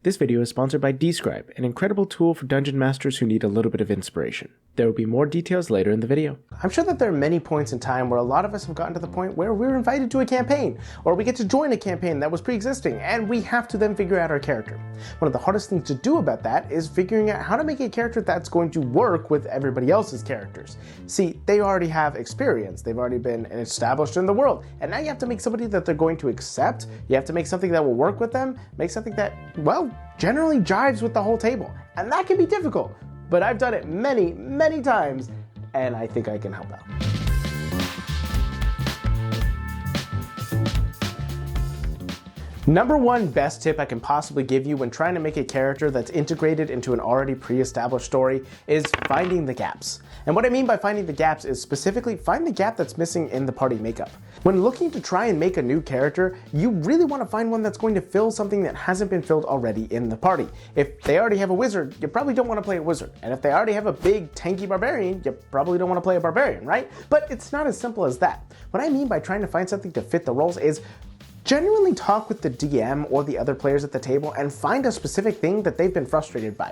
This video is sponsored by Describe, an incredible tool for dungeon masters who need a little bit of inspiration. There will be more details later in the video. I'm sure that there are many points in time where a lot of us have gotten to the point where we're invited to a campaign, or we get to join a campaign that was pre-existing, and we have to then figure out our character. One of the hardest things to do about that is figuring out how to make a character that's going to work with everybody else's characters. See, they already have experience, they've already been established in the world, and now you have to make somebody that they're going to accept, you have to make something that will work with them, make something that, well, generally jives with the whole table. And that can be difficult, but I've done it many, many times, and I think I can help out. Number one best tip I can possibly give you when trying to make a character that's integrated into an already pre-established story is finding the gaps. And what I mean by finding the gaps is specifically find the gap that's missing in the party makeup. When looking to try and make a new character, you really want to find one that's going to fill something that hasn't been filled already in the party. If they already have a wizard, you probably don't want to play a wizard. And if they already have a big tanky barbarian, you probably don't want to play a barbarian, right? But it's not as simple as that. What I mean by trying to find something to fit the roles is genuinely talk with the DM or the other players at the table and find a specific thing that they've been frustrated by.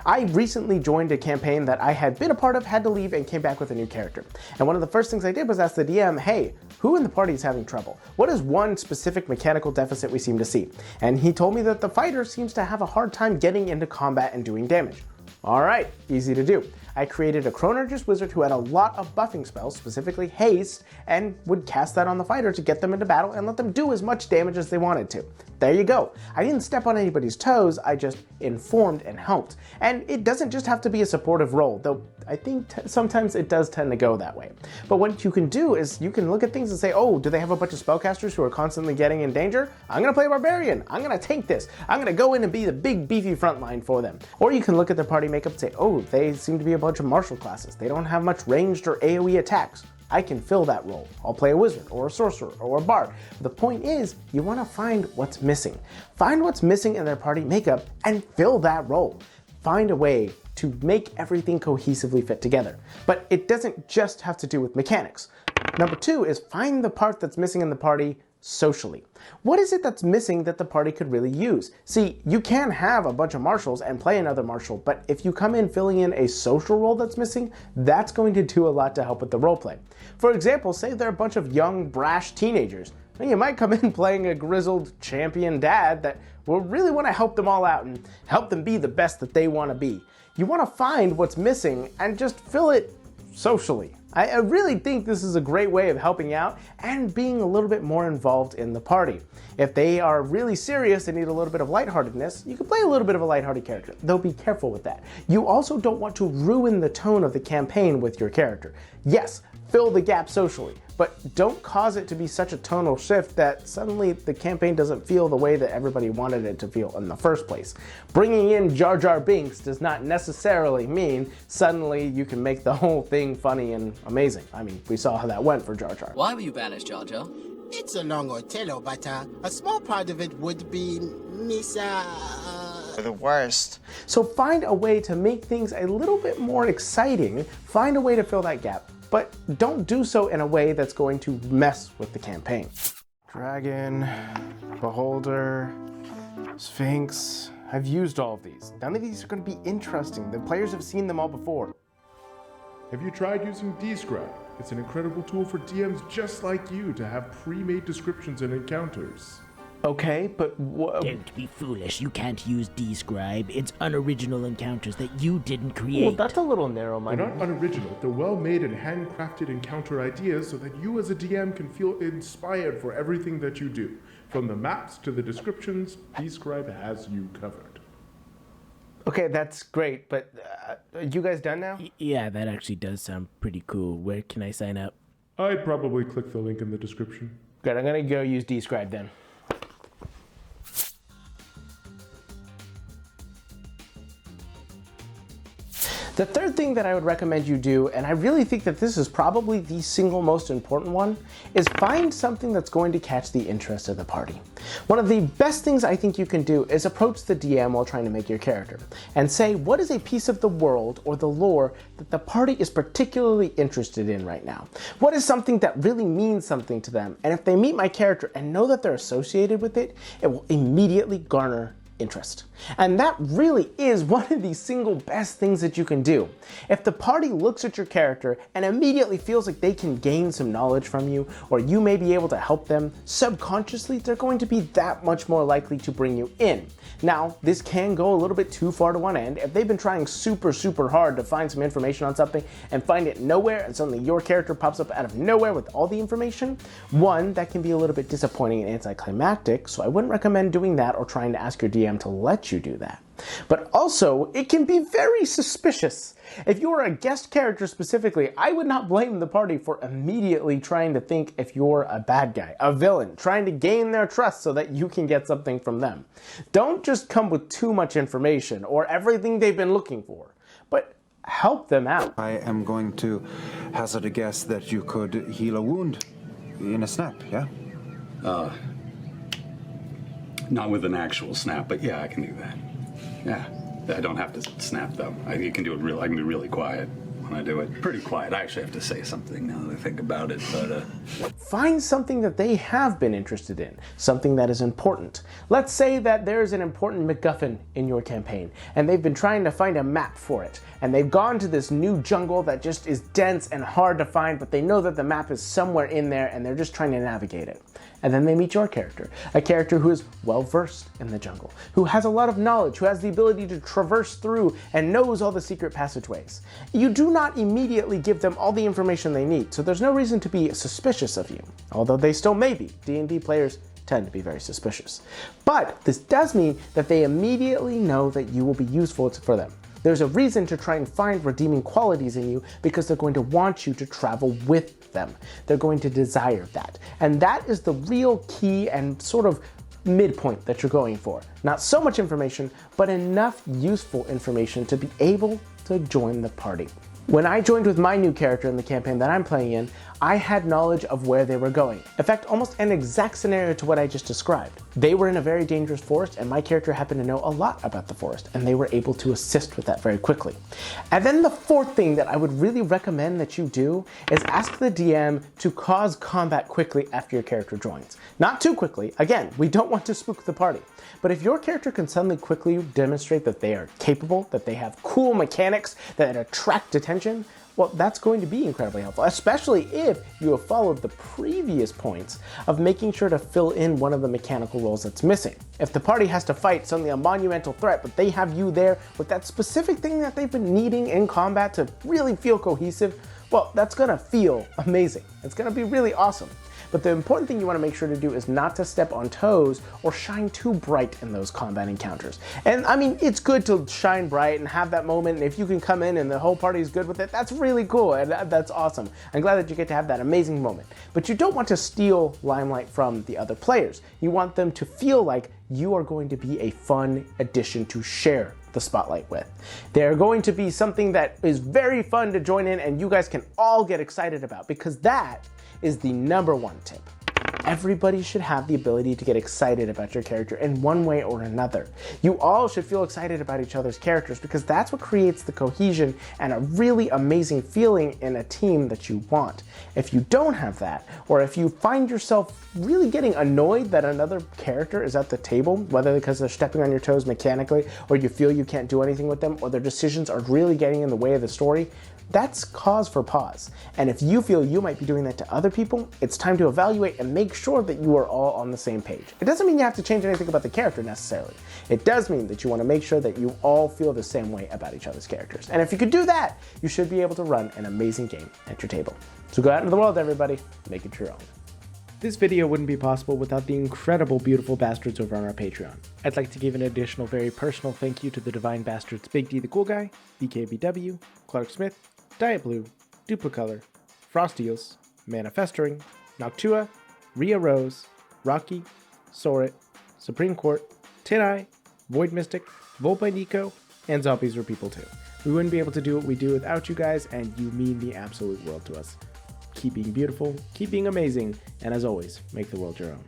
I recently joined a campaign that I had been a part of, had to leave, and came back with a new character. And one of the first things I did was ask the DM, hey, who in the party is having trouble? What is one specific mechanical deficit we seem to see? And he told me that the fighter seems to have a hard time getting into combat and doing damage. All right, easy to do. I created a Chronergist wizard who had a lot of buffing spells, specifically haste, and would cast that on the fighter to get them into battle and let them do as much damage as they wanted to. There you go. I didn't step on anybody's toes, I just informed and helped. And it doesn't just have to be a supportive role, though I think sometimes it does tend to go that way. But what you can do is you can look at things and say, oh, do they have a bunch of spellcasters who are constantly getting in danger? I'm gonna play a barbarian. I'm gonna tank this. I'm gonna go in and be the big beefy front line for them. Or you can look at their party makeup and say, oh, they seem to be a bunch of martial classes. They don't have much ranged or AoE attacks. I can fill that role. I'll play a wizard or a sorcerer or a bard. The point is, you want to find what's missing. Find what's missing in their party makeup and fill that role. Find a way to make everything cohesively fit together. But it doesn't just have to do with mechanics. Number two is find the part that's missing in the party socially. What is it that's missing that the party could really use? See, you can have a bunch of martials and play another martial, but if you come in filling in a social role that's missing, that's going to do a lot to help with the roleplay. For example, say they're a bunch of young, brash teenagers. Well, you might come in playing a grizzled champion dad that will really want to help them all out and help them be the best that they want to be. You want to find what's missing and just fill it socially. I really think this is a great way of helping out and being a little bit more involved in the party. If they are really serious and need a little bit of lightheartedness, you can play a little bit of a lighthearted character, though be careful with that. You also don't want to ruin the tone of the campaign with your character. Yes, fill the gap socially, but don't cause it to be such a tonal shift that suddenly the campaign doesn't feel the way that everybody wanted it to feel in the first place. Bringing in Jar Jar Binks does not necessarily mean suddenly you can make the whole thing funny and amazing. I mean, we saw how that went for Jar Jar. Why were you banished, Jar Jar? It's a long ortello, but a small part of it would be the worst. So find a way to make things a little bit more exciting. Find a way to fill that gap. But don't do so in a way that's going to mess with the campaign. Dragon, Beholder, Sphinx. I've used all of these. None of these are going to be interesting. The players have seen them all before. Have you tried using Describe? It's an incredible tool for DMs just like you to have pre-made descriptions and encounters. Okay, but Don't be foolish. You can't use Describe. It's unoriginal encounters that you didn't create. well, that's a little They're narrow-minded. not unoriginal, they're well-made and handcrafted encounter ideas so that you as a DM can feel inspired for everything that you do. From the maps to the descriptions, Describe has you covered. Okay, that's great, but are you guys done now? Yeah, that actually does sound pretty cool. Where can I sign up? I'd probably click the link in the description. Good, I'm gonna go use Describe then. The third thing that I would recommend you do, and I really think that this is probably the single most important one, is find something that's going to catch the interest of the party. One of the best things I think you can do is approach the DM while trying to make your character and say, what is a piece of the world or the lore that the party is particularly interested in right now? What is something that really means something to them? And if they meet my character and know that they're associated with it, it will immediately garner interest. And that really is one of the single best things that you can do. If the party looks at your character and immediately feels like they can gain some knowledge from you, or you may be able to help them, subconsciously they're going to be that much more likely to bring you in. Now, this can go a little bit too far to one end. If they've been trying super hard to find some information on something and find it nowhere, and suddenly your character pops up out of nowhere with all the information, one, that can be a little bit disappointing and anticlimactic, so I wouldn't recommend doing that or trying to ask your DM to let you do that. But also, it can be very suspicious. If you're a guest character specifically, I would not blame the party for immediately trying to think if you're a bad guy, a villain, trying to gain their trust so that you can get something from them. Don't just come with too much information or everything they've been looking for, but help them out. I am going to hazard a guess that you could heal a wound in a snap, yeah? Not with an actual snap, but yeah, I can do that. Yeah, I don't have to snap though. I can do it I can be really quiet when I do it. Pretty quiet. I actually have to say something now that I think about it, but Find something that they have been interested in, something that is important. Let's say that there's an important MacGuffin in your campaign, and they've been trying to find a map for it, and they've gone to this new jungle that just is dense and hard to find, but they know that the map is somewhere in there, and they're just trying to navigate it. And then they meet your character, a character who is well-versed in the jungle, who has a lot of knowledge, who has the ability to traverse through and knows all the secret passageways. You do not immediately give them all the information they need, so there's no reason to be suspicious of you, although they still may be. D&D players tend to be very suspicious. But this does mean that they immediately know that you will be useful for them. There's a reason to try and find redeeming qualities in you because they're going to want you to travel with them. They're going to desire that. And that is the real key and sort of midpoint that you're going for. Not so much information, but enough useful information to be able to join the party. When I joined with my new character in the campaign that I'm playing in, I had knowledge of where they were going. In fact, almost an exact scenario to what I just described. They were in a very dangerous forest, and my character happened to know a lot about the forest, and they were able to assist with that very quickly. And then the fourth thing that I would really recommend that you do is ask the DM to cause combat quickly after your character joins. Not too quickly. Again, we don't want to spook the party. But if your character can suddenly quickly demonstrate that they are capable, that they have cool mechanics that attract attention, well, that's going to be incredibly helpful, especially if you have followed the previous points of making sure to fill in one of the mechanical roles that's missing. If the party has to fight suddenly a monumental threat, but they have you there with that specific thing that they've been needing in combat to really feel cohesive, well, that's gonna feel amazing. It's gonna be really awesome. But the important thing you want to make sure to do is not to step on toes or shine too bright in those combat encounters. And I mean, it's good to shine bright and have that moment, and if you can come in and the whole party is good with it, that's really cool and that's awesome. I'm glad that you get to have that amazing moment. But you don't want to steal limelight from the other players. You want them to feel like you are going to be a fun addition to share the spotlight with. They're going to be something that is very fun to join in and you guys can all get excited about, because that is the #1 tip. Everybody should have the ability to get excited about your character in one way or another. You all should feel excited about each other's characters because that's what creates the cohesion and a really amazing feeling in a team that you want. If you don't have that, or if you find yourself really getting annoyed that another character is at the table, whether because they're stepping on your toes mechanically, or you feel you can't do anything with them, or their decisions are really getting in the way of the story, that's cause for pause. And if you feel you might be doing that to other people, it's time to evaluate and make sure that you are all on the same page. It doesn't mean you have to change anything about the character necessarily. It does mean that you want to make sure that you all feel the same way about each other's characters. And if you could do that, you should be able to run an amazing game at your table. So go out into the world, everybody, make it your own. This video wouldn't be possible without the incredible Beautiful Bastards over on our Patreon. I'd like to give an additional very personal thank you to the Divine Bastards Big D the Cool Guy, BKBW, Clark Smith, Diet Blue, Duplicolor, Frostios, Manifestering, Noctua, Rhea Rose, Rocky, Sorit, Supreme Court, Tin-Eye, Void Mystic, Volpe Nico, and Zombies Were People Too. We wouldn't be able to do what we do without you guys, and you mean the absolute world to us. Keep being beautiful, keep being amazing, and as always, make the world your own.